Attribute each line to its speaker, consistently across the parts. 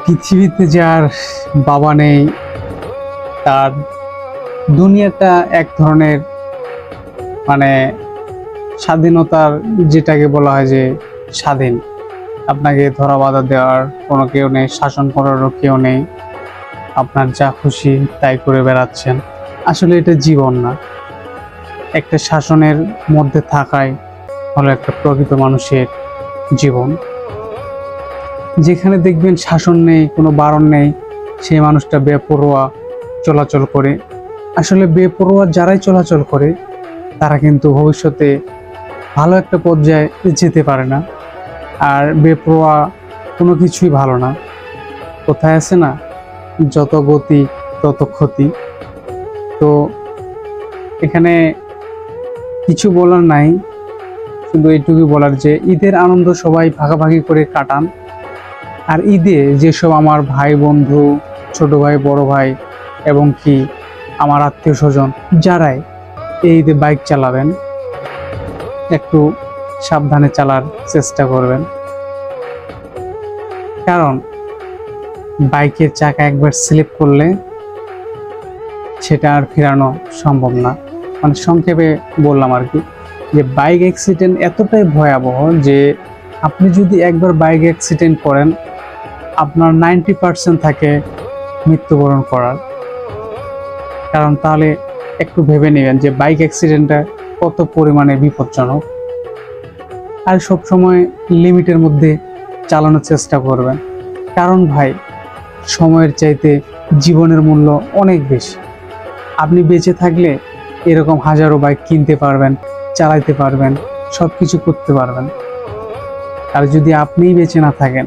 Speaker 1: পৃথিবীতে যার বাবা নেই তার দুনিয়াটা এক ধরনের মানে স্বাধীনতার যেটাকে বলা হয় যে স্বাধীন। আপনাকে ধরা বাধা দেওয়ার কোনো কেউ নেই, শাসন করারও কেউ নেই। আপনার যা খুশি তাই করে বেড়াচ্ছেন। আসলে এটা জীবন না। একটা শাসনের মধ্যে থাকাই হলো একটা প্রকৃত মানুষের জীবন। যেখানে দেখবেন শাসন নেই, কোনো বারণ নেই, সেই মানুষটা বেপরোয়া চলাচল করে। আসলে বেপরোয়া যারাই চলাচল করে তারা কিন্তু ভবিষ্যতে ভালো একটা পর্যায়ে যেতে পারে না। আর বেপরোয়া কোনো কিছুই ভালো না। কোথায় আছে না, যত গতি তত ক্ষতি। তো এখানে কিছু বলার নাই, শুধু এইটুকুই বলার যে ঈদের আনন্দ সবাই ভাগাভাগি করে কাটান। আর ঈদে যেসব আমার ভাই বন্ধু, ছোট ভাই, বড় ভাই এবং কি আমার আত্মীয় স্বজন যারাই এই ঈদে বাইক চালাবেন, একটু সাবধানে চালার চেষ্টা করবেন। কারণ বাইকের চাকা একবার স্লিপ করলে সেটা আর ফেরানো সম্ভব না। মানে সংক্ষেপে বললাম আর কি, যে বাইক অ্যাক্সিডেন্ট এতটাই ভয়াবহ যে আপনি যদি একবার বাইক অ্যাক্সিডেন্ট করেন, আপনার 90% থাকে মৃত্যুবরণ করার। কারণ তাহলে একটু ভেবে নেবেন যে বাইক অ্যাক্সিডেন্টটা কত পরিমাণে বিপজ্জনক। আর সবসময় লিমিটের মধ্যে চালানোর চেষ্টা করবেন। কারণ ভাই, সময়ের চাইতে জীবনের মূল্য অনেক বেশি। আপনি বেঁচে থাকলে এরকম হাজারো বাইক কিনতে পারবেন, চালাইতে পারবেন, সব কিছু করতে পারবেন। আর যদি আপনিই বেঁচে না থাকেন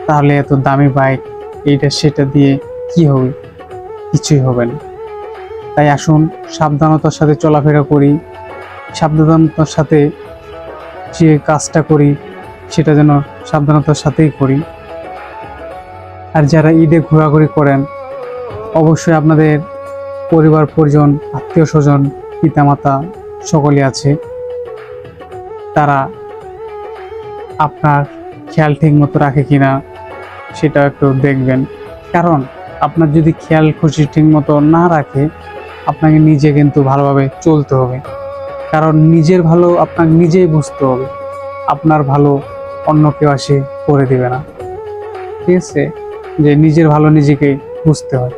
Speaker 1: তাহলে এত দামি বাইক এইটা সেটা দিয়ে কি হবে? কিছুই হবে না। তাই আসুন সাবধানতার সাথে চলাফেরা করি, সাবধানতার সাথে যে কাজটা করি সেটা যেন সাবধানতার সাথেই করি। আর যারা ঈদে ঘোরাঘুরি করেন, অবশ্যই আপনাদের পরিবার পরিজন, আত্মীয় স্বজন, পিতামাতা সকলে আছে, তারা আপনার খেয়াল ঠিক মতো রাখে কিনা সেটাও একটু দেখবেন। কারণ আপনার যদি খেয়াল খুশি ঠিক মতো না রাখে, আপনাকে নিজে কিন্তু ভালোভাবে চলতে হবে। কারণ নিজের ভালো আপনাকে নিজেই বুঝতে হবে, আপনার ভালো অন্য কেউ আসে করে দিবে না। ঠিক আছে, যে নিজের ভালো নিজেকে বুঝতে হয়।